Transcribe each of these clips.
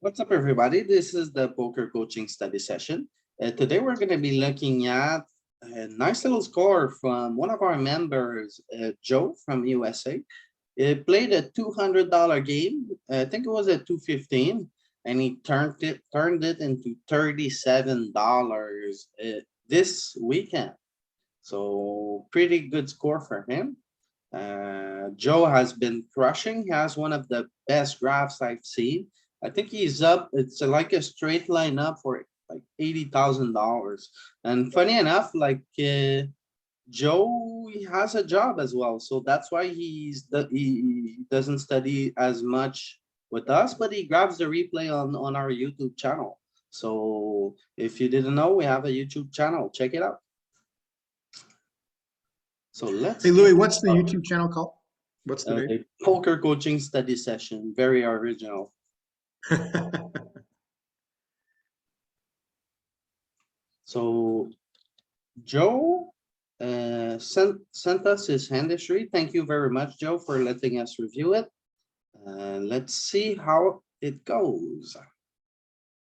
What's up, everybody? This is the poker coaching study session. Today we're going to be looking at a nice little score from one of our members, Joe from USA. He played a $200 game. I think it was at 215, and he turned it into $37 this weekend. So pretty good score for him. Joe has been crushing. He has one of the best graphs I've seen. I think he's up. It's like a straight line up for like $80,000. And funny enough, Joe, he has a job as well, so that's why he doesn't study as much with us, but he grabs the replay on our YouTube channel. So if you didn't know, we have a YouTube channel. Check it out. So let's. Hey Louis, what's the YouTube channel called? What's the name? The poker coaching study session, very original. So Joe sent us his hand history. Thank you very much, Joe, for letting us review it. Let's see how it goes.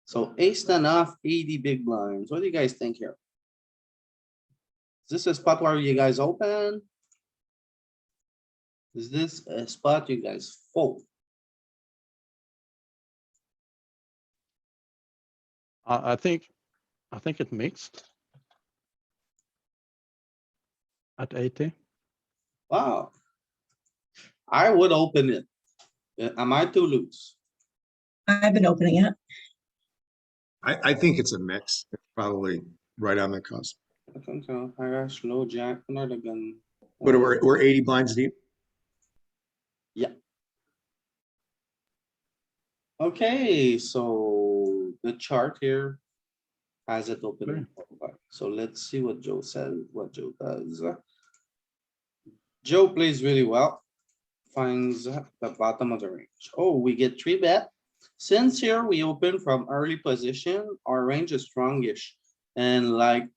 So ace 10 off, 80 big blinds. What do you guys think here? Is this a spot where you guys open? Is this a spot you guys fold? I think it mixed at 80. Wow. I would open it. Am I too loose? I've been opening it. I think it's a mix. It's probably right on the cusp. I think so. I got slow jack. Not again. But we're 80 blinds deep. Okay, so the chart here has it open. So let's see what Joe says, what Joe does. Joe plays really well, finds the bottom of the range. Oh, we get 3-bet. Since here we open from early position, our range is strongish. And like,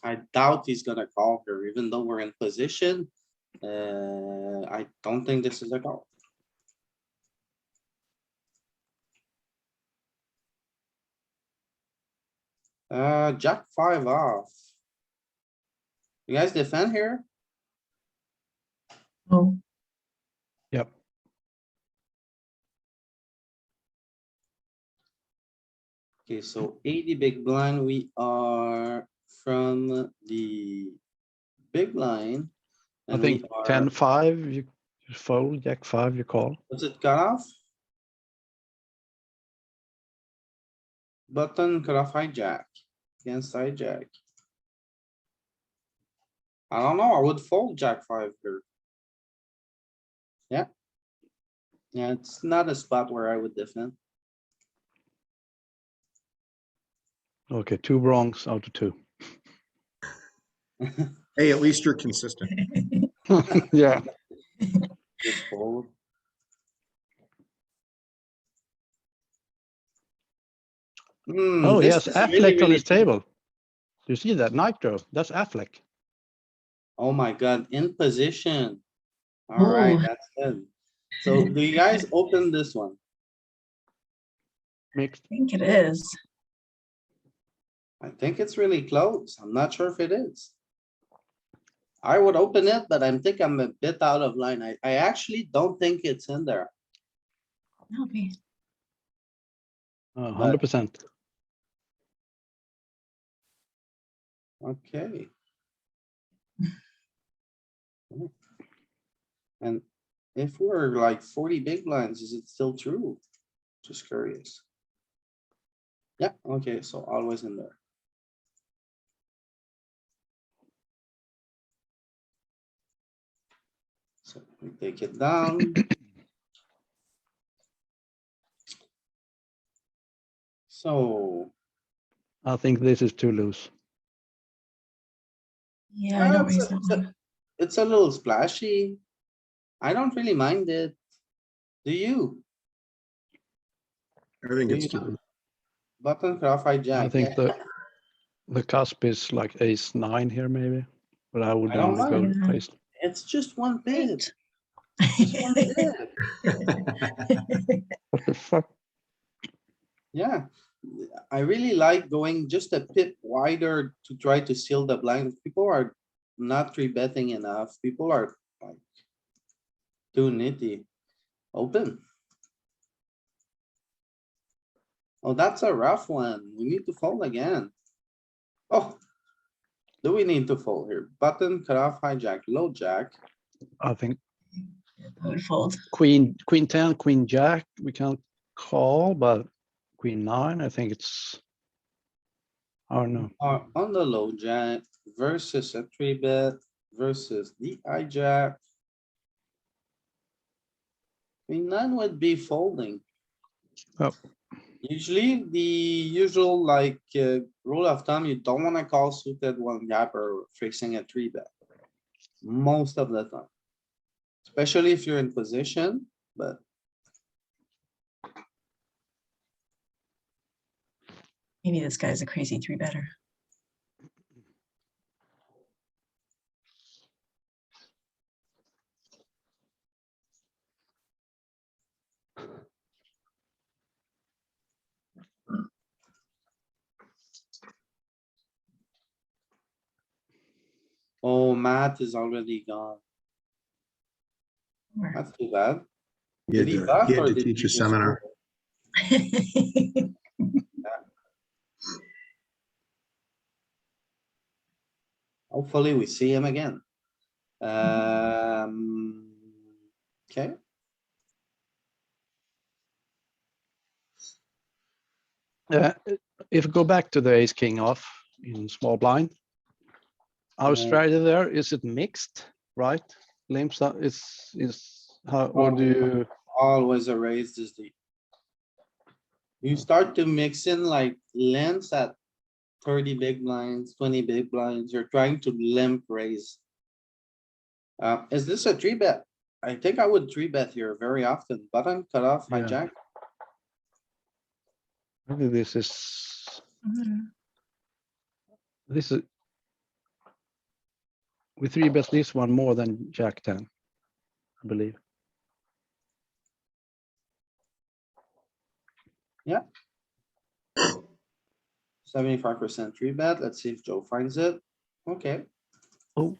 I doubt he's gonna call here, even though we're in position. I don't think this is a call. Jack 5 off. You guys defend here? Oh, Yep. Okay, so 80 big blind, we are from the big line. I And think we are, 10-5, you fold, Jack 5, you call. was it cut off? Button cut off hijack against hijack. I don't know, I would fold Jack 5 here. Yeah. Yeah, it's not a spot where I would defend. Okay, 2 wrongs out of 2. Hey, at least you're consistent. Yeah. Just fold. Oh, This yes, is Affleck really, on his really- table. You see that nitro? That's Affleck. Oh my god, in position. Alright, Ooh. that's good. So do you guys open this one? Mixed. I think it is. I think it's really close. I'm not sure if it is. I would open it, but I think I'm a bit out of line. I actually don't think it's in there. Okay. 100%. Okay. And if we're like 40 big blinds, is it still true? Just curious. Yeah, okay, so always in there. So we take it down. So. I think this is too loose. Yeah, I don't it's raise a- that one. It's a little splashy. I don't really mind it. Do you? I think it's Yeah. too. Button cut off hijack. I think the cusp is like ace 9 here maybe, but I would I don't only go mind. ace. It's just one bit. Right. Just one bit. What the fuck? Yeah, I really like going just a bit wider to try to seal the blind. People are not three betting enough. People are like too nitty. Open. Oh, that's a rough one. We need to fold again. Oh. Do we need to fold here? Button, cutoff, hijack, low jack. I think I would fold. queen 10, queen jack, we can't call, but queen 9, I think it's. I don't know. Are on the low jack versus a three bet versus the hijack. Queen nine would be folding. Oh. Usually the usual like rule of thumb, you don't wanna call suited one gap or fixing a three bet. Most of the time. Especially if you're in position, but Maybe this guy's a crazy three better. oh, Matt is already gone. Or- That's too bad. He had Did he to, buff he had or to did teach he a just seminar. fold? Hopefully we see him again. Okay, If we go back to the ace king off in small blind. Our Yeah. strategy there, is it mixed, right? Limps is how, or do you, always a raise this deep. You start to mix in like limps at 30 big blinds, 20 big blinds, you're trying to limp raise. Is this a three bet? I think I would three bet here very often. Button, cutoff, Yeah. hijack. maybe this is, we three bet this one more than jack 10, I believe. Yeah. 75% three bet. Let's see if Joe finds it. Okay, Oh.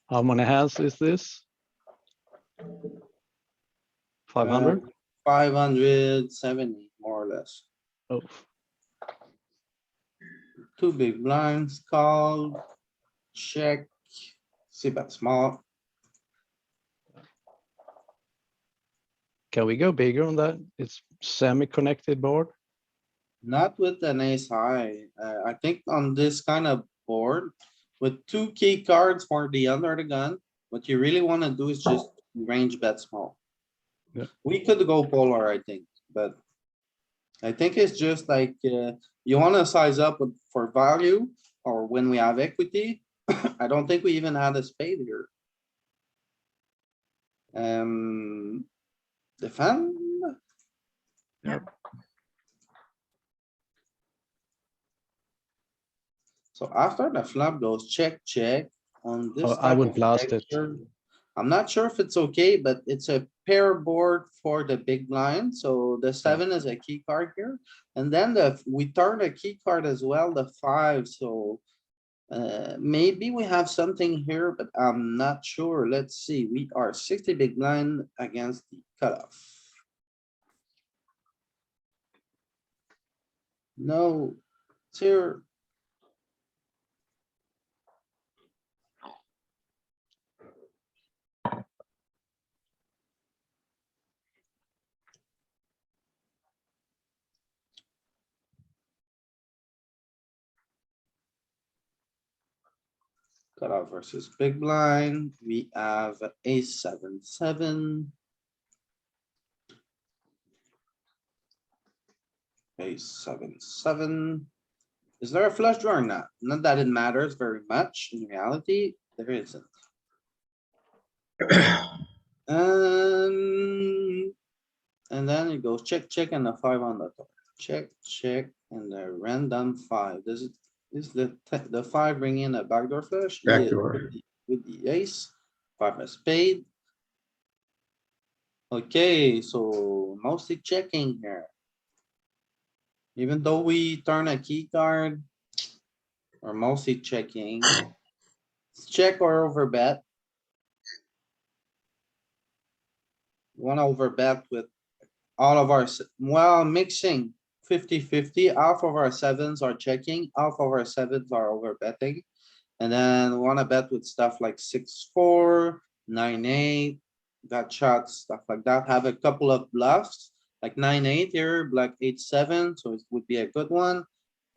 How many hands is this? 500? 570 more or less. Oh, Two big blinds, call, check, see bet small. can we go bigger on that? It's semi-connected board. Not with an ace high. I think on this kind of board with two key cards for the under the gun, what you really wanna do is just range bet small. Yeah. We could go polar, I think, but I think it's just like, you wanna size up for value or when we have equity. I don't think we even had a spade here. Defend? Yep. So after the flop goes check, check on this. Oh, I type would of blast it. texture, I'm not sure if it's okay, but it's a pair board for the big blind, so the 7 is a key card here. And then we turn a key card as well, the 5, so. Maybe we have something here, but I'm not sure. Let's see, we are 60 big blind against the cutoff. No, it's here. Cutoff versus big blind, we have ace 7-7. Ace 7-7. Is there a flush draw or not? Not that it matters very much in reality, there isn't. And then it goes check, check, and the 5 on the top. Check, check, and the random 5. Does it, is the 5 bringing a backdoor flush? It is Backdoor. with the ace, 5 of spade. Okay, so mostly checking here. Even though we turn a key card. We're mostly checking. Check or overbet. One overbet with all of our, well, mixing 50-50. Half of our sevens are checking, half of our sevens are overbetting. And then wanna bet with stuff like 6-4, 9-8, got shots, stuff like that. Have a couple of bluffs, like 9-8 here, black 8-7, so it would be a good one.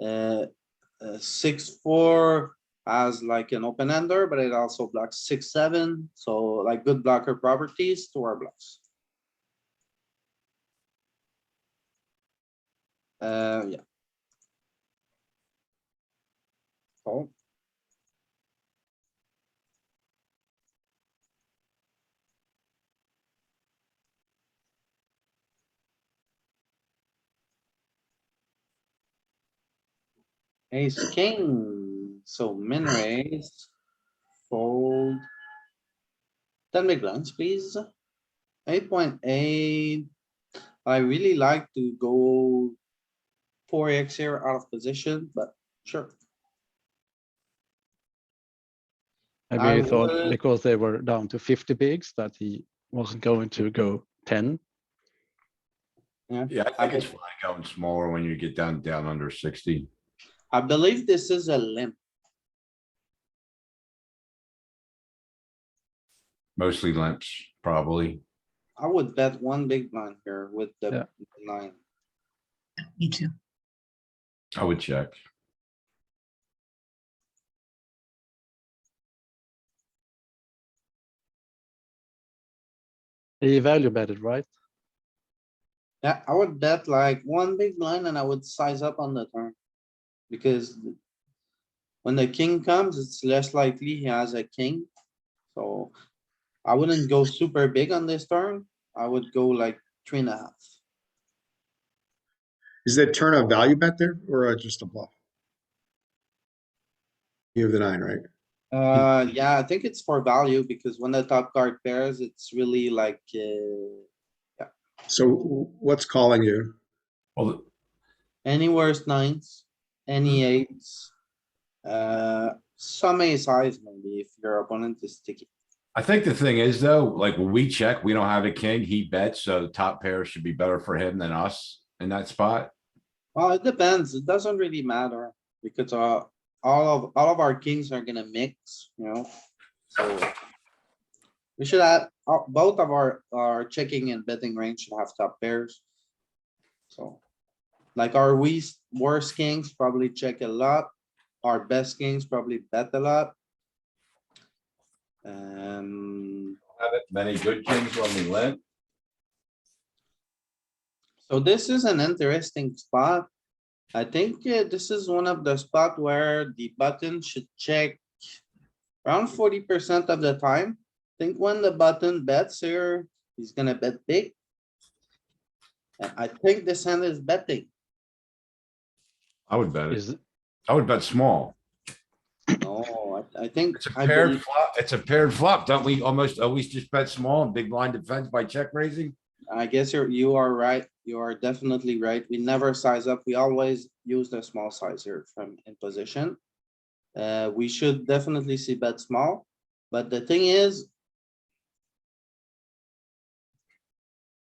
6-4 has like an open ender, but it also blocks 6-7, so like good blocker properties to our bluffs. Yeah. Oh. Ace king, so min raise, fold. 10 big blinds, please. 8.8. I really like to go 4x here out of position, but sure. Maybe I he thought would- because they were down to 50 bigs that he wasn't going to go 10. Yeah, I think it's fine going smaller when you get down under 60. I believe this is a limp. Mostly limps, probably. I would bet one big blind here with the Yeah. line. Me too. I would check. He value betted, right? Yeah, I would bet like one big blind and I would size up on the turn. Because when the king comes, it's less likely he has a king. So I wouldn't go super big on this turn. I would go like 3.5. Is that turn a value bet there or just a bluff? You have the 9, right? Yeah, I think it's for value because when the top card pairs, it's really like, So what's calling you? Well, any worse nines, any eights. Some ace highs maybe if your opponent is sticky. I think the thing is though, like when we check, we don't have a king, he bets, so the top pair should be better for him than us in that spot. Well, it depends. It doesn't really matter because, all of our kings are gonna mix, you know, so. We should have, both of our checking and betting range should have top pairs. So. Like our worst kings probably check a lot. Our best kings probably bet a lot. Have it many good kings when we limp. So this is an interesting spot. I think this is one of the spot where the button should check around 40% of the time. Think when the button bets here, he's gonna bet big. And I think this hand is betting. I would bet it. Is I would bet small. No, I think. It's a I paired believe- flop. It's a paired flop. Don't we almost always just bet small and big blind defense by check raising? I guess you are right. You are definitely right. We never size up. We always use the small size here from in position. We should definitely see bet small, but the thing is.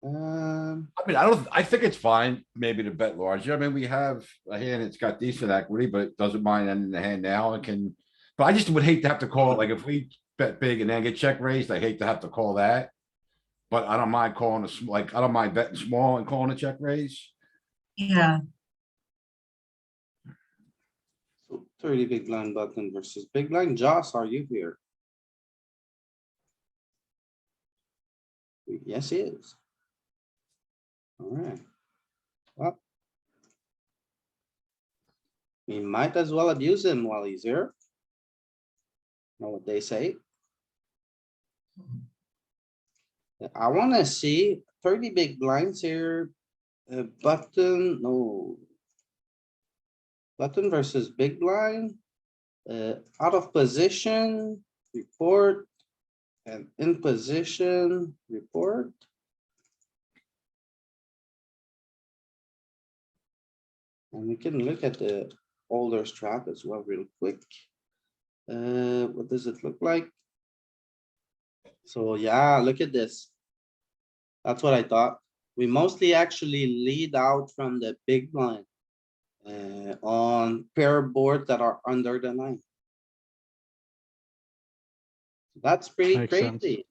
I mean, I think it's fine maybe to bet larger. I mean, we have a hand that's got decent equity, but it doesn't mind ending the hand now and can. But I just would hate to have to call it, like if we bet big and then get check raised, I hate to have to call that. But I don't mind calling like, I don't mind betting small and calling a check raise. Yeah, So 30 big blind button versus big blind. Joss, are you here? Yes, he is. Alright. Well. We might as well abuse him while he's here. Know what they say? I wanna see 30 big blinds here. Button, no. Button versus big blind. Out of position, report. And in position, report. And we can look at the older strat as well real quick. What does it look like? So yeah, look at this. That's what I thought. We mostly actually lead out from the big blind. On pair boards that are under the 9. That's pretty Makes sense. crazy.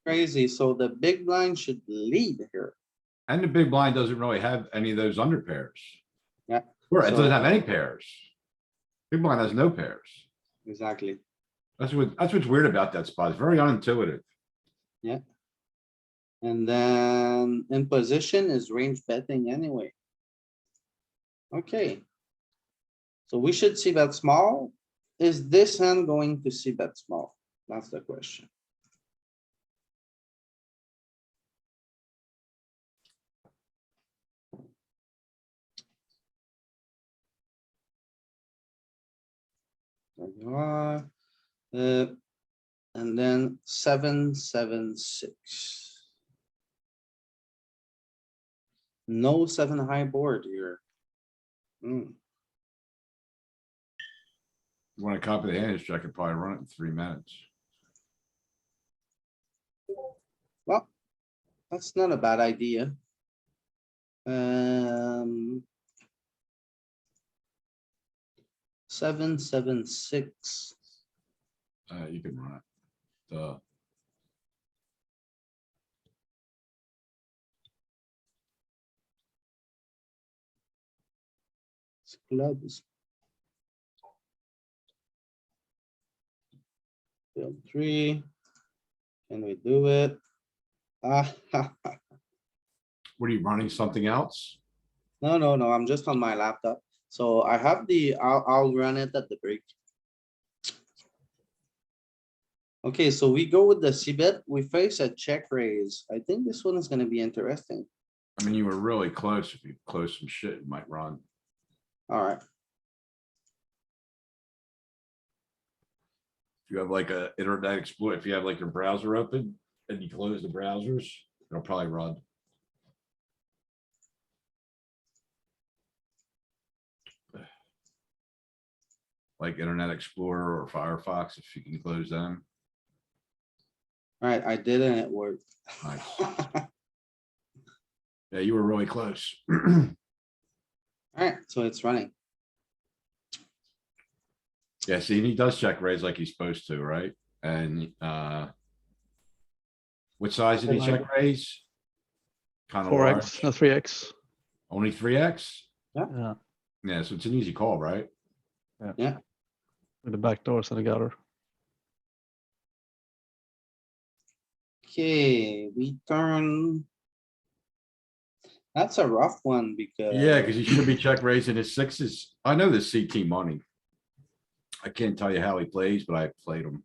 Crazy, so the big blind should lead here. And the big blind doesn't really have any of those under pairs. Yeah, Or it doesn't so- have any pairs. Big blind has no pairs. Exactly. That's what's weird about that spot. It's very unintuitive. And then in position is range betting anyway. Okay. So we should see bet small. Is this hand going to see bet small? That's the question. There you are. And then 7, 7, 6. No 7 high board here. Hmm. You wanna copy the hand history, I could probably run it in 3 minutes. Well, that's not a bad idea. Seven, 7, 6. You can run it. Duh. Clubs. Field 3. Can we do it? Ah, What are you running? Something else? no, I'm just on my laptop. So I have I'll run it at the break. Okay, so we go with the c-bet. We face a check raise. I think this one is gonna be interesting. I mean, you were really close. If you close some shit, it might run. Alright, If you have like a internet exploit, if you have like your browser open and you close the browsers, it'll probably run. Like Internet Explorer or Firefox, if you can close them. alright, I did and it worked. Nice. Yeah, you were really close. Alright, so it's running. Yeah, see, he does check raise like he's supposed to, right? And, what size did he check raise? Kinda large, 4x, no 3x. only 3x? Yeah, Yeah, so it's an easy call, right? with the back doors and the gutter. Okay, we turn. That's a rough one because. Yeah, cuz he should be check raising his sixes. I know this CT money. I can't tell you how he plays, but I played him.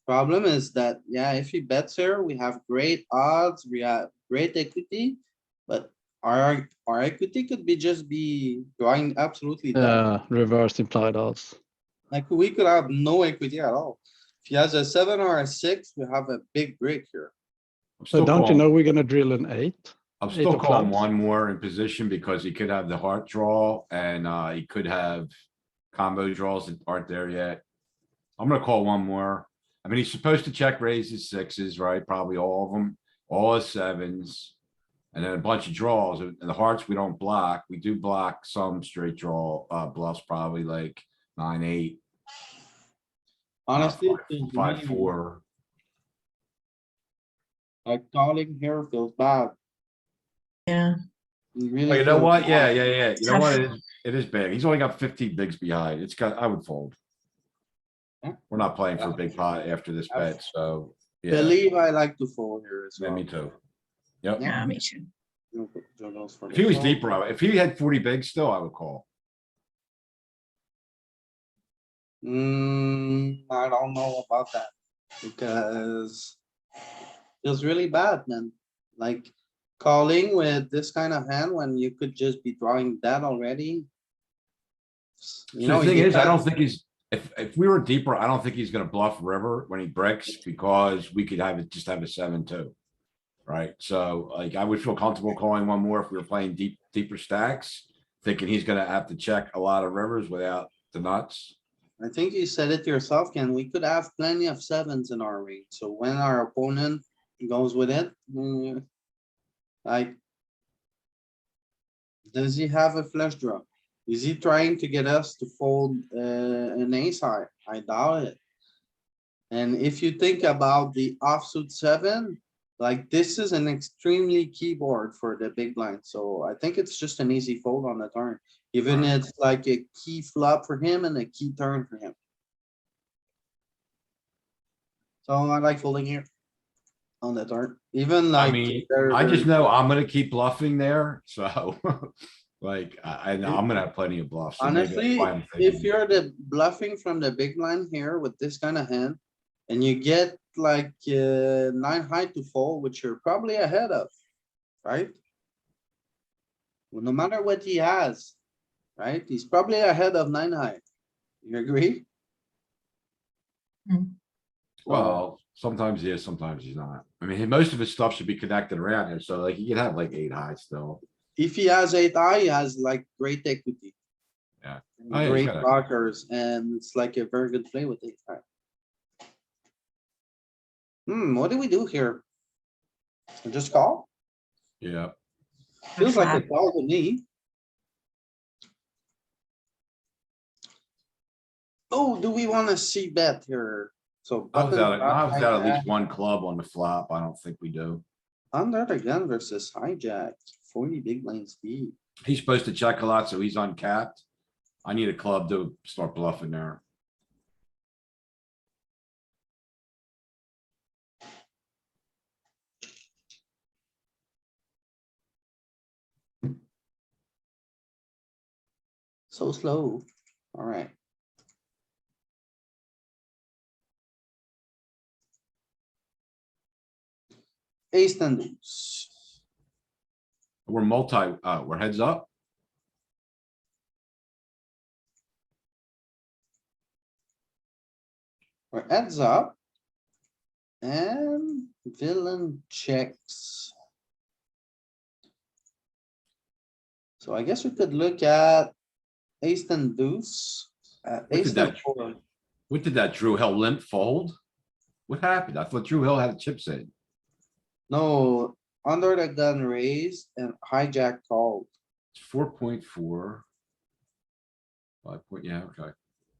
Problem is that, yeah, if he bets here, we have great odds, we have great equity, but our equity could be just be going absolutely down. Reversed implied odds. Like we could have no equity at all. If he has a 7 or a 6, we have a big break here. I'm So still don't you calling- know we're gonna drill an 8? I'm eight still of calling clubs? one more in position because he could have the heart draw and he could have combo draws that aren't there yet. I'm gonna call one more. I mean, he's supposed to check raise his sixes, right? Probably all of them, all his sevens. And then a bunch of draws and the hearts we don't block. We do block some straight draw bluffs, probably like 9, 8. Honestly, 5, 4. like calling here feels bad. Yeah, It Oh, really you know feels what? Yeah, bad. yeah. You know what? It is big. He's only got 15 bigs behind. It's got, I would fold. Yeah. We're not playing for a big pot after this bet, so, yeah, Believe I like to fold here as yeah, well. me too. Yep. yeah, me too. Joe goes for If the he was call. deeper, if he had 40 bigs still, I would call. I don't know about that because Feels really bad, man. Like calling with this kind of hand when you could just be drawing that already. You So know, the thing he is, I don't has- think he's, if we were deeper, I don't think he's gonna bluff river when he breaks because we could have it, just have a 7-2. Right? So like, I would feel comfortable calling one more if we were playing deeper stacks, thinking he's gonna have to check a lot of rivers without the nuts. I think you said it yourself, Ken. We could have plenty of sevens in our range. So when our opponent goes with it, like. Does he have a flush draw? Is he trying to get us to fold an ace high? I doubt it. And if you think about the offsuit 7, like this is an extremely keyboard for the big blind. So I think it's just an easy fold on the turn. Even Right. it's like a key flop for him and a key turn for him. So I like folding here. On the turn, even I like. mean, very, I just very- know I'm gonna keep bluffing there, so. Like, I know I'm gonna have plenty of bluffs. so maybe that's Honestly, why I'm if thinking- you're the bluffing from the big line here with this kind of hand. And you get like 9 high to fold, which you're probably ahead of, right? Well, no matter what he has, right? He's probably ahead of 9 high. You agree? Well, sometimes he is, sometimes he's not. I mean, most of his stuff should be connected around here, so like, he could have like 8 high still. If he has 8 high, he has like great equity. Yeah. and Oh, yeah, he's Great got equity. blockers, and it's like a very good play with 8 high. What do we do here? Just call? Yeah, Feels like a Flat. call to me. Oh, do we wanna see bet here? So. I was button out, flop I was out at hijack, least one club on the flop. I don't think we do. Under the gun versus hijack, 40 big blinds deep. He's supposed to check a lot, so he's uncapped. I need a club to start bluffing there. So slow. Alright. Ace ten deuce. We're we're heads up. We're heads up. And villain checks. So I guess we could look at ace ten deuce. What Ace did ten that- four. What did that Drew Hill limp fold? What happened? I thought Drew Hill had chips in. No, under the gun raised and hijack called. It's 4.4. 5 point, yeah, okay.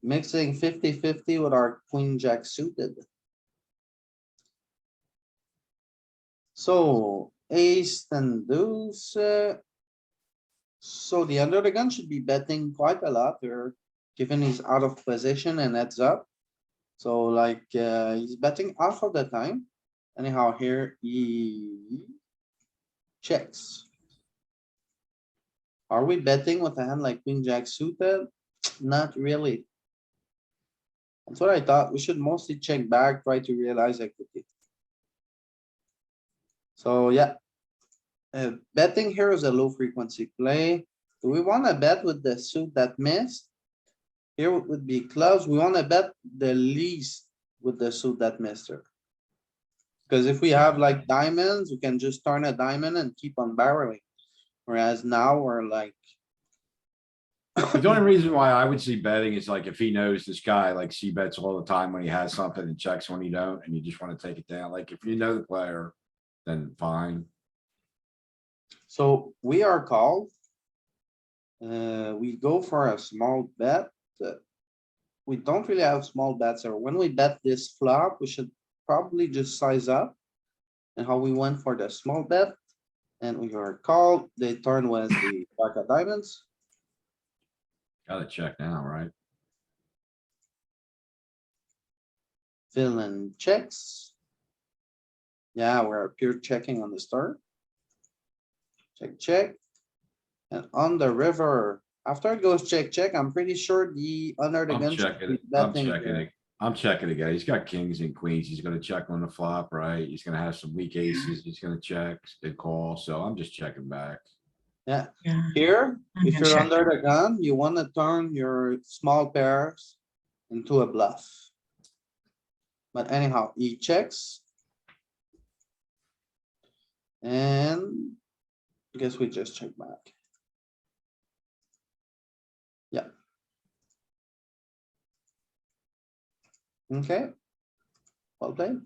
Mixing 50-50 with our queen jack suited. So ace and deuce. So the under the gun should be betting quite a lot here, given he's out of position and heads up. So like, he's betting half of the time. Anyhow, here he checks. Are we betting with a hand like queen jack suited? Not really. That's what I thought. We should mostly check back, try to realize equity. So yeah. Betting here is a low frequency play. Do we wanna bet with the suit that missed? Here would be clubs. We wanna bet the least with the suit that missed here. Cause if we have like diamonds, we can just turn a diamond and keep on barreling. Whereas now we're like, The only reason why I would see betting is like if he knows this guy, like C bets all the time when he has something and checks when he don't, and you just wanna take it down. Like, if you know the player, then fine. so we are called. We go for a small bet. We don't really have small bets, or when we bet this flop, we should probably just size up. And how we went for the small bet, and we are called, the turn was the jack of diamonds, Gotta check now, right? villain checks. Yeah, we're pure checking on the start. Check, check. And on the river, after it goes check, check, I'm pretty sure the under the I'm gun. should checking be it. I'm betting checking here. it. I'm checking again. He's got kings and queens. He's gonna check on the flop, right? He's gonna have some weak aces. He's gonna check and call, so I'm just checking back. Yeah. Here, I'm if gonna you're check. under the gun, you wanna turn your small pairs into a bluff. But anyhow, he checks. And I guess we just check back. Yeah. Okay. Well played.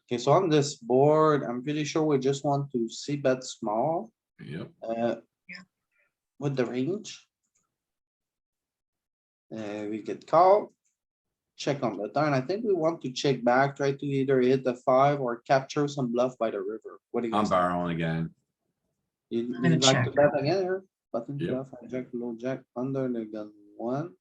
Okay, so on this board, I'm pretty sure we just want to see bet small, Yep. Yeah. with the range. We get called. Check on the turn. I think we want to check back, try to either hit the 5 or capture some bluff by the river. What do you I'm guys think? barreling again. You'd gonna like to check. bet again here? Button Yep. bluff, hijack, low jack, under the gun 1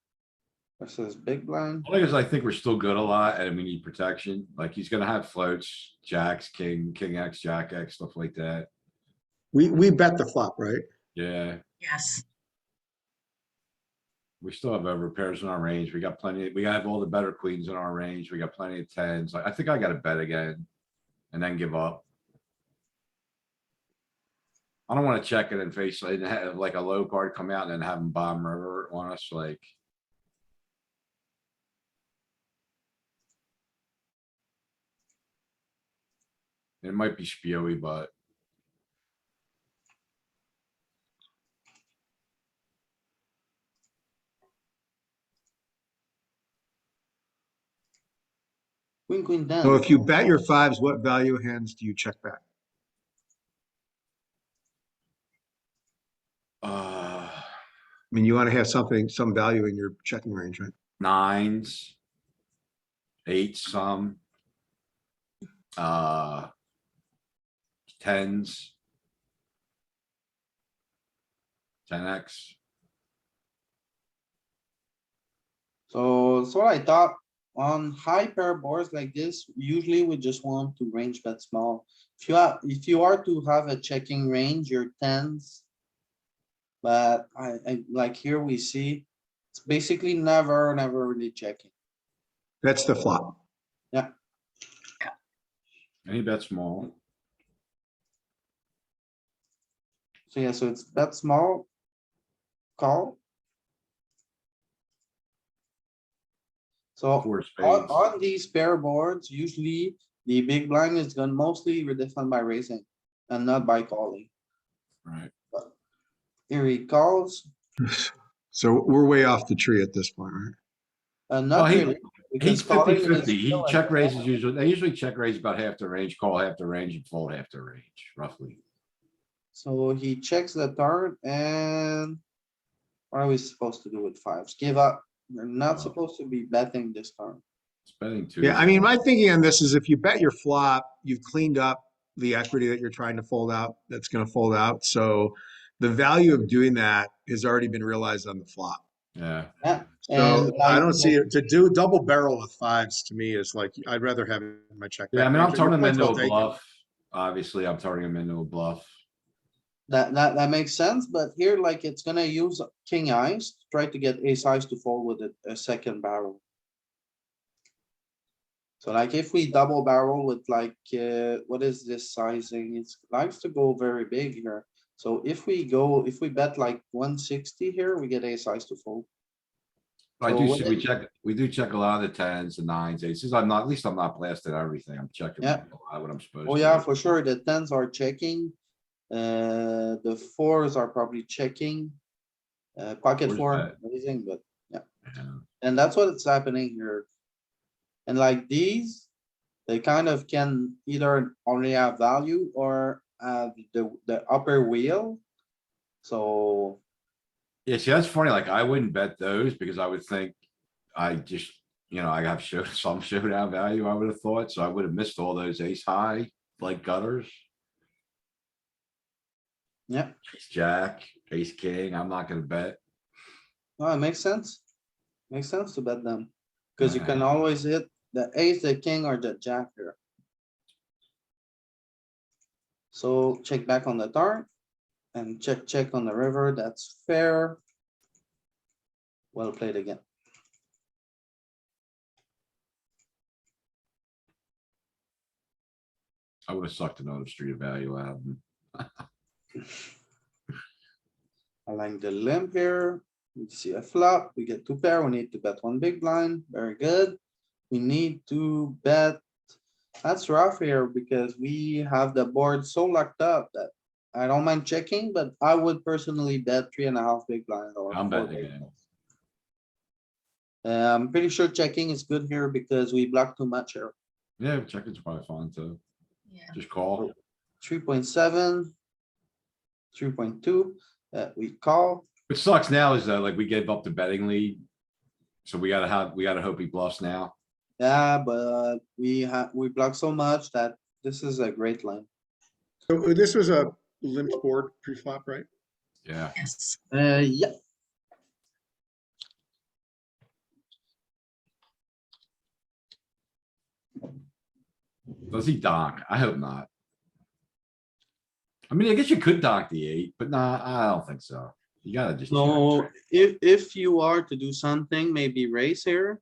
versus big blind. Only because I think we're still good a lot and we need protection. Like he's gonna have floats, jacks, king X, jack X, stuff like that. We bet the flop, right? Yeah, Yes. we still have over pairs in our range. We got plenty, we have all the better queens in our range. We got plenty of tens. I think I gotta bet again. And then give up. I don't wanna check it and face it and have like a low card come out and then have him bomb river on us, like. It might be spewy, but Queen, ten. So if you bet your fives, what value hands do you check back? I mean, you want to have something, some value in your checking range, right? nines. Eights some. Tens. 10x. So that's what I thought. On high pair boards like this, usually we just want to range bet small. If you are to have a checking range, your tens. But I like here we see, it's basically never really checking. That's the flop. Yeah, Any bet small. so yeah, so it's bet small. Call. So Four on, spades. on these pair boards, usually the big blind is gonna mostly redefined by raising and not by calling. Right. Here he calls, So we're way off the tree at this point, right? Oh, not he- really. because He's calling 50-50. is He still check at- raises usually, they usually check raise about half the range, call half the range and fold half the range, roughly. So he checks the turn and. What are we supposed to do with fives? Give up. You're not Oh. supposed to be betting this turn. It's betting two. Yeah, I mean, my thinking on this is if you bet your flop, you've cleaned up the equity that you're trying to fold out, that's gonna fold out. So the value of doing that has already been realized on the flop. Yeah, Yeah. So And I like- don't see it, to do double barrel with fives to me is like, I'd rather have it in my check. yeah, I back mean, I'm range. Your turning him point's into well a taken. bluff. Obviously, I'm turning him into a bluff. That makes sense, but here like it's gonna use king eyes, to try to get ace eyes to fold with a second barrel. So like if we double barrel with like, what is this sizing? It likes to go very big here. So if we bet like 160 here, we get ace eyes to fold. I So do what see, we do check a lot of the tens, the nines, aces. I'm not, at least I'm not blasting everything. I'm checking Yeah. a lot what I'm supposed to. Oh yeah, for sure. The tens are checking. The fours are probably checking. Pocket Fours four, bet. amazing, but Yeah. and that's what it's happening here. And like these, they kind of can either only have value or have the upper wheel. So, Yeah, see, that's funny. Like, I wouldn't bet those because I would think I just, I have some showdown value, I would have thought, so I would have missed all those ace high, like gutters. yeah, Ace jack, ace king, I'm not gonna bet. no, it makes sense. Makes sense to bet them. Cause you can Yeah. always hit the ace, the king or the jack here. So check back on the turn. And check on the river, that's fair. Well played again. I would have sucked another street of value out of him. I like the limp here. We see a flop, we get two pair, we need to bet one big blind, very good. We need to bet. That's rough here because we have the board so locked up that I don't mind checking, but I would personally bet 3.5 big blind or. I'm 4 betting big again. blinds. I'm pretty sure checking is good here because we block too much here. Yeah, checking's probably fine too. Yeah. Just call. 3.7. 3.2, we call. What sucks now is that like we gave up the betting lead. So we gotta hope he bluffs now. Yeah, but we block so much that this is a great line. So this was a limp board pre-flop, right? Yeah. Yes. Yeah, Does he donk? I hope not. I mean, I guess you could donk the 8, but nah, I don't think so. You gotta just check. so if you are to do something, maybe raise here.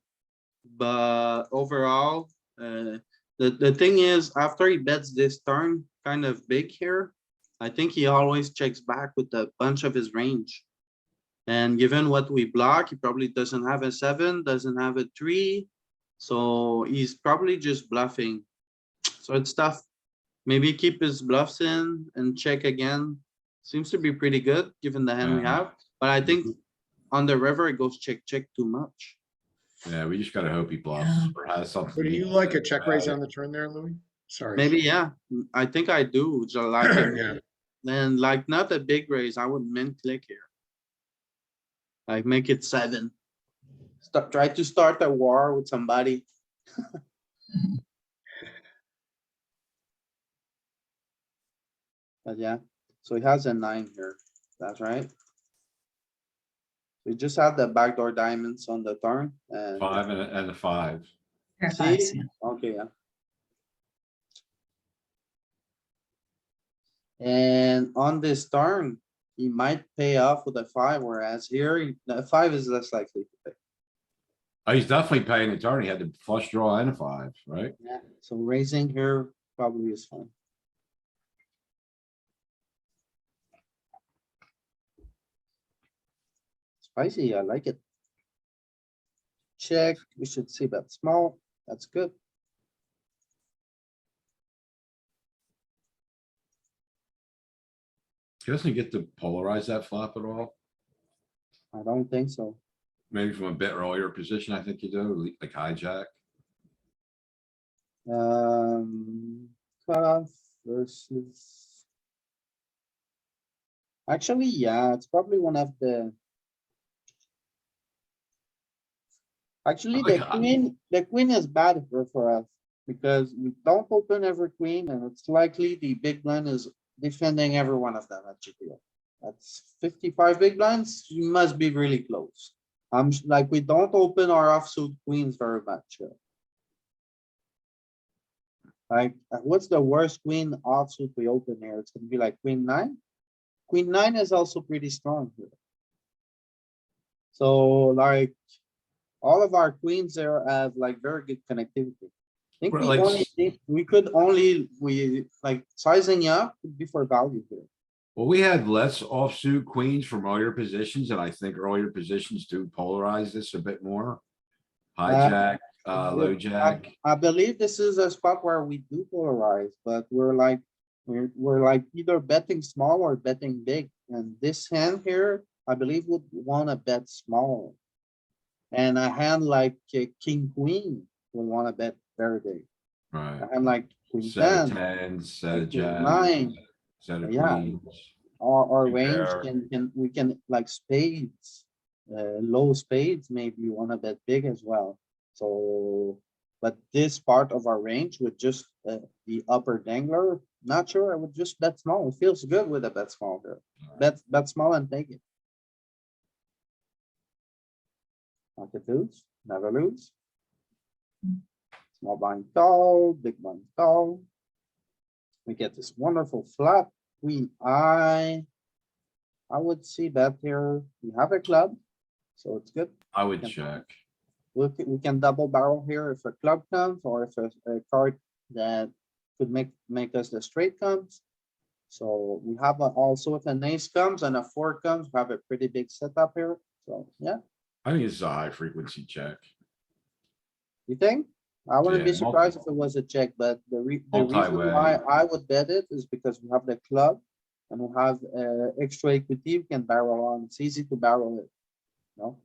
But overall, the thing is, after he bets this turn kind of big here, I think he always checks back with a bunch of his range. And given what we block, he probably doesn't have a 7, doesn't have a 3. So he's probably just bluffing. So it's tough. Maybe keep his bluffs in and check again. Seems to be pretty good, given the hand we Yeah. have, but I think on the river, it goes check, check too much. Yeah, we just gotta hope he bluffs Yeah. or has something. So do he you can like a do check about raise it. on the turn there, Louis? Sorry. Maybe, yeah, I think I do, just like, Yeah. then like not a big raise, I would min click here. Like make it 7. Try to start a war with somebody. But yeah, so he has a 9 here, that's right. We just have the backdoor diamonds on the turn and. 5 and a 5. Pair of fives, See, yeah. okay, yeah. And on this turn, he might pay off with a 5, whereas here, the 5 is less likely to pay. Oh, he's definitely paying the turn. He had the flush draw and a 5, right? Yeah, so raising here probably is fine. Spicy, I like it. Check, we should see that small, that's good. He doesn't get to polarize that flop at all. I don't think so. Maybe from a bit earlier position, I think you do, like hijack. Cutoff versus. Actually, yeah, it's probably one of the. Actually, like- the queen is bad for us. Because we don't open every queen and it's likely the big blind is defending every one of them at GTO. That's 55 big blinds, you must be really close. Like, we don't open our offsuit queens very much here. Like, what's the worst queen offsuit we open here? It's gonna be like queen 9. Queen 9 is also pretty strong here. So like, all of our queens there have like very good connectivity. I think Well, we like only need, we like sizing up would be for value here. Well, we had less offsuit queens from earlier positions, and I think earlier positions do polarize this a bit more. Hijack, low jack. I believe this is a spot where we do polarize, but we're like, we're like either betting small or betting big. And this hand here, I believe would wanna bet small. And a hand like king, queen will wanna bet very big. Right. A hand like queen Set of 10, tens, set of like queen jacks, 9, set of yeah. queens. our Big range pair. we can like spades. Low spades, maybe you wanna bet big as well. So, but this part of our range with just the upper dangler, not sure, I would just bet small. It feels good with a bet small here. Bet small and take it. Not to lose, never lose. Small blind tall, big blind tall. We get this wonderful flop, queen eye. I would see bet here, we have a club, so it's good. I would Yeah. check. We can double barrel here if a club comes, or if a card that could make us the straight comes. So we have also if an ace comes and a four comes, we have a pretty big setup here, so yeah, I think this is a high frequency check. you think? I wouldn't be Yeah, surprised if it was a check, but the reason Multi-way. why I would bet it is because we have the club. And we have extra equity, we can barrel on, it's easy to barrel it, no?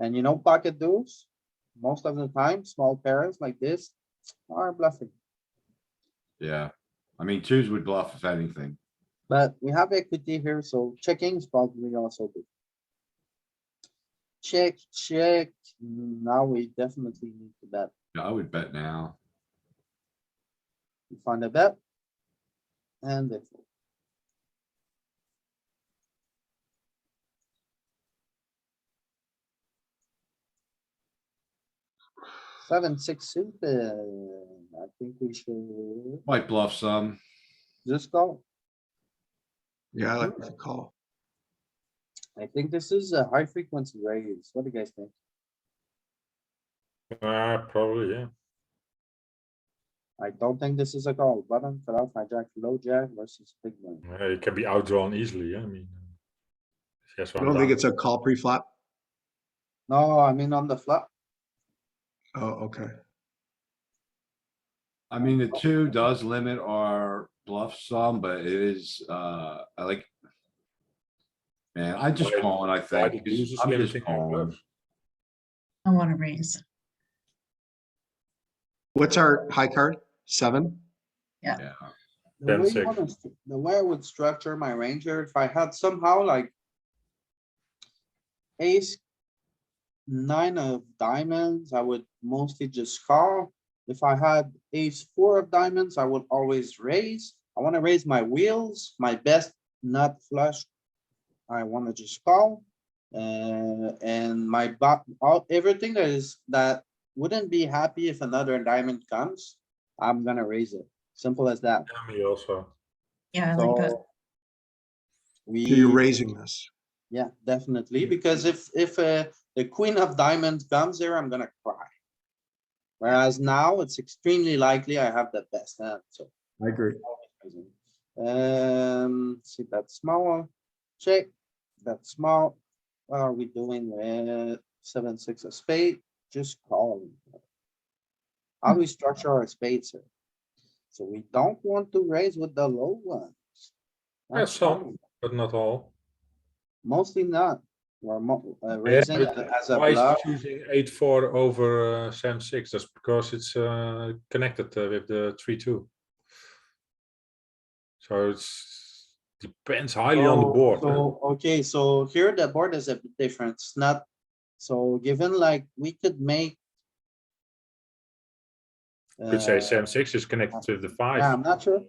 And you know, pocket deuce, most of the time, small pairs like this are bluffing. Yeah. I mean, twos would bluff if anything. But we have equity here, so checking is probably also good. Check, check. Now we definitely need to bet. Yeah, I would bet now. We find a bet. And they fold. Seven, six suited. I think we should Might bluff some. just go. Yeah, I like the call. I think this is a high frequency raise. What do you guys think? Probably, yeah. I don't think this is a call. Button, cut off, hijack, low jack versus big blind. It can be outdrawn easily, yeah, I mean. Yes, I don't think it's a call pre-flop. No, I mean on the flop. Oh, okay. I mean, the two does limit our bluff some, but it is, I like. Man, I just Why- calling, I why think. the deuce is I'm just limiting our calling. bluffs? I want to raise. What's our high card? 7? Yeah, The Ten, way six. the way I would structure my range here, if I had somehow like ace nine of diamonds, I would mostly just call. If I had ace four of diamonds, I would always raise. I want to raise my wheels, my best nut flush. I want to just call. And my everything that wouldn't be happy if another diamond comes, I'm gonna raise it. Simple as that. Yeah, me also. Yeah, I like that. So So we, you're raising this. yeah, definitely, because if the queen of diamonds comes here, I'm gonna cry. Whereas now it's extremely likely I have the best hand, so. I agree. See that small, check, that small. What are we doing with 7-6 of spade? Just calling. How do we structure our spades here? So we don't want to raise with the low ones. Yeah, That's some, fine. but not all. Mostly not. We're Yeah, raising but as a why is bluff. he choosing 8-4 over 7-6? That's because it's connected with the 3-2. So it's depends highly on the board. So, okay, so here the board is a bit different. It's not, so given like we could make. Could say uh, 7-6 is connected to the 5. Yeah, I'm not sure,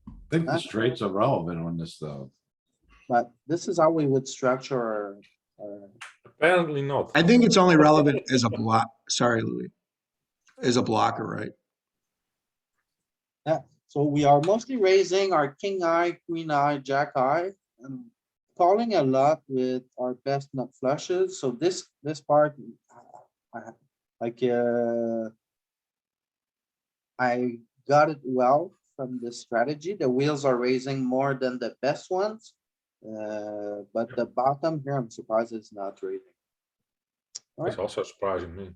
I think the straights are relevant on this though. but this is how we would structure Apparently not. I think it's only relevant as a block. Sorry, Louis. As a blocker, right? so we are mostly raising our king eye, queen eye, jack eye, and calling a lot with our best nut flushes. So this part, I got it well from this strategy. The wheels are raising more than the best ones. But the bottom here, I'm surprised it's not raising. It's also surprising me.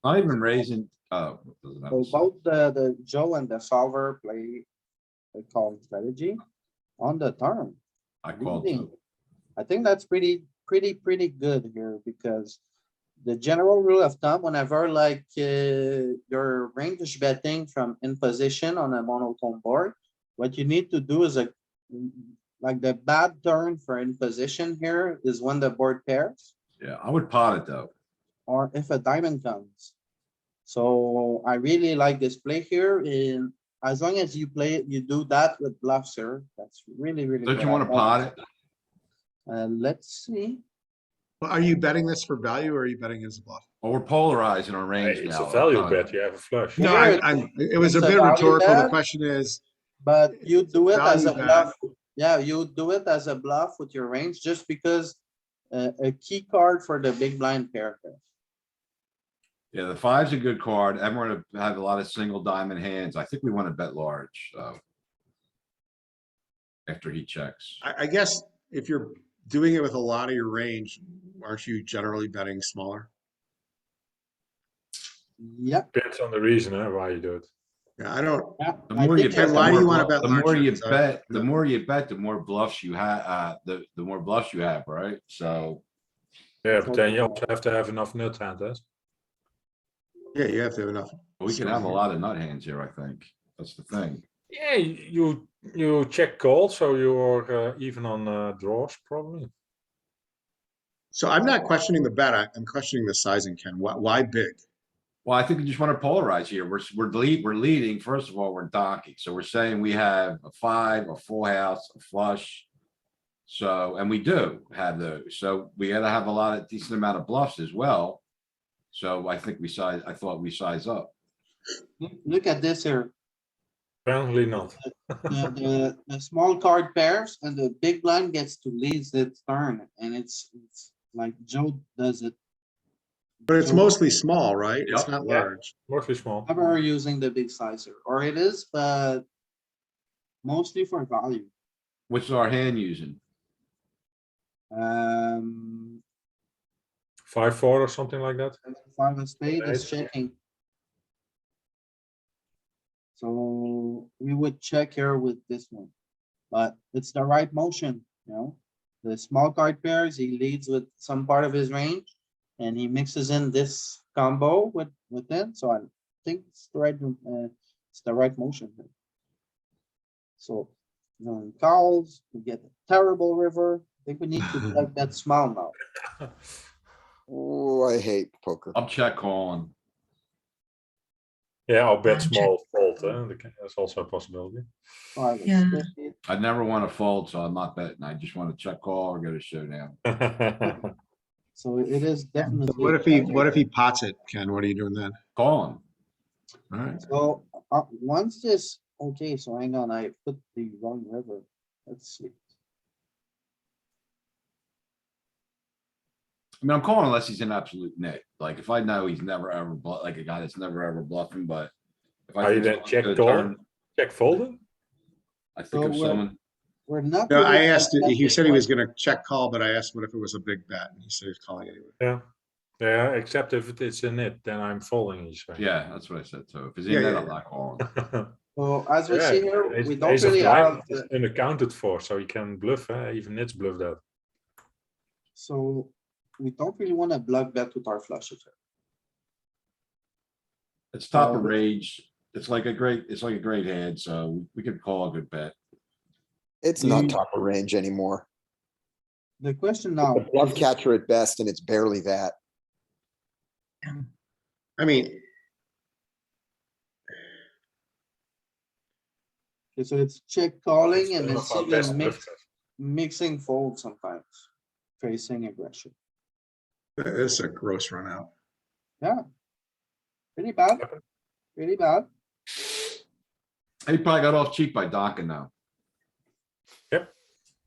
Not even raising, oh. doesn't have So a set. both the Joe and the solver play a calling strategy on the turn. I called Leading. too. I think that's pretty good here because the general rule of thumb, whenever like your range betting from in position on a monotone board, what you need to do is like the bad turn for in position here is when the board pairs Yeah, I would pot it though. or if a diamond comes. So I really like this play here in, as long as you play it, you do that with bluffs here. That's really Don't good. you wanna pot it? Let's see. Well, are you betting this for value or are you betting as a bluff? Well, we're polarizing our range It's now. a value all the time. bet. You have a flush. No, Yeah, it was a it's a bit value rhetorical. The bet. question is, But you do it as a value bluff. Yeah, you do it as a bluff with your range just because a key card for the big blind pair. here. Yeah, the five's a good card, and we're gonna have a lot of single diamond hands. I think we wanna bet large, so. After he checks. I guess if you're doing it with a lot of your range, aren't you generally betting smaller? Yep, Depends on the reason why you do it. Yeah, I don't, yeah. The I more you think bet, it's the why do more you wanna bluff- bet the more larger? you Is that- bet, the more you bet, the more bluffs you have, the more bluffs you have, right? So. Yeah, but then you also have to have enough nut hand, huh? yeah, you have to have enough. We can have a lot of nut hands here, I think. That's the thing. Yeah, you check call, so you're even on draws probably. So I'm not questioning the bet, I'm questioning the sizing, Ken. Why big? Well, I think we just wanna polarize here. We're leading. First of all, we're donking. So we're saying we have a five, a full house, a flush. So, and we do have those. So we gotta have a lot of decent amount of bluffs as well. So I think I thought we size up. Look at this here. Apparently not. The small card pairs and the big blind gets to lead its turn and it's like Joe does it. But it's So- mostly small, right? It's Yep. not Yeah. large. Mostly small. Never using the big sizer, or it is, but mostly for value. What's our hand using? 5-4 or something like that. Five of spade is Right. checking. So we would check here with this one, but it's the right motion, you know? The small card pairs, he leads with some part of his range. And he mixes in this combo with it, so I think it's the right motion. here. So, you know, he calls, we get a terrible river. I think we need to plug that small now. Oh, I hate poker. I'm check calling. Yeah, I'll bet Check. small fold. That's also a possibility. Five is Yeah. 50. I never wanna fold, so I'm not betting. I just wanna check call or go to showdown. So it is definitely. What if he pots it, Ken? What are you doing then? Calling. Alright, So, once this, okay, so hang on, I put the wrong river. Let's see. I mean, I'm calling unless he's an absolute nit. Like, if I know he's never ever like a guy that's never ever bluffing, but. if I Are you think then someone's check gonna call? turn- Check folding? I think of So, someone, We're not. no, I really asked, he betting said he was much. gonna check call, but I asked what if it was a big bet, and he said he's calling anyway. Yeah. Yeah, except if it's a nit, then I'm folding. He's saying. yeah, that's what I said. So if he's Yeah, in that, yeah, I'm not calling. So as we Yeah, see here, ace- we don't ace of really diamond have, is unaccounted for, so you can bluff. Even nits bluff that. so we don't really wanna block bet with our flushes. here. It's top of Oh. range. It's like a great hand, so we could call a good bet. It's not Mm. top of range anymore. The question now. A bluff is- catcher at best, and it's barely that. I mean, Okay, so it's check calling and One it's of our best even bluff mixing fold sometimes. Facing aggression. this is a gross run out. Yeah. Pretty bad, Happen. pretty bad. He probably got off cheap by donking now.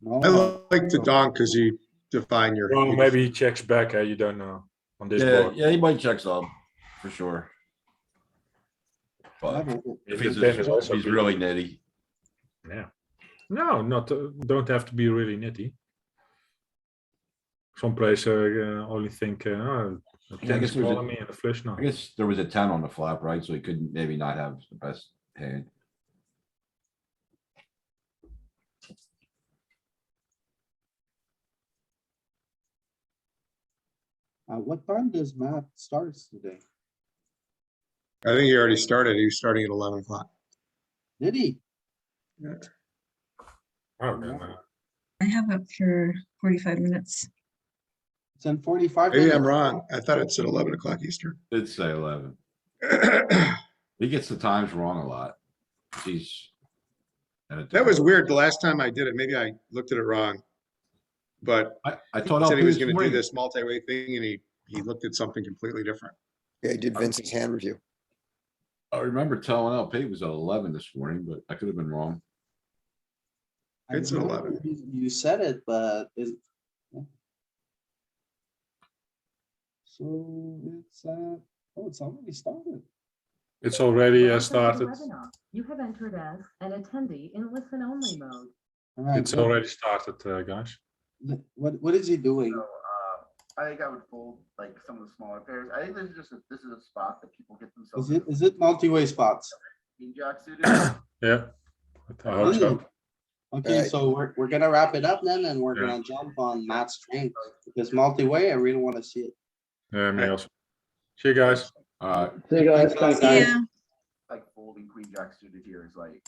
No, I like the donk because you define your. Well, maybe he checks back. You don't know on this Yeah, board. yeah, he might check some, for sure. But never- if The he's, ten is if also he's big. really nitty, Yeah. No, not don't have to be really nitty. Some players only think, oh, the Yeah, I 10 guess is there's a- calling me and the flush no. I guess there was a 10 on the flop, right? So he couldn't maybe not have the best hand. What time does Matt starts today? I think he already started. He was starting at 11 o'clock. Did he? Oh, then, I have up for 45 minutes. It's in 45 Maybe I'm minutes. wrong. I thought it said 11 o'clock Eastern. Did say 11. He gets the times wrong a lot. He's. That was weird. The last time I did it, maybe I looked at it wrong. But I he thought said he LP was this gonna do morning. this multi-way thing and he looked at something completely different. Yeah, he did Vince's hand review. I remember telling LP was at 11 this morning, but I could have been wrong. I It's an know 11. You said it, but is. Yeah. So it's, oh, it's already started. It's already Welcome to the started. webinar. You have entered as an attendee in listen-only mode. Alright, It's good. already started, guys. What is he doing? So, I think I would fold like some of the smaller pairs. I think this is just this is a spot that people get themselves. Is it multi-way spots? King jack suited. Yeah. I hope so. Okay, Right. so we're gonna wrap it up then, and we're Yeah. gonna jump on Matt's strength, because multi-way, I really wanna see it. Yeah, me also. See you guys. See you guys, Thanks, thank you. Yeah. Like folding queen jack suited here is like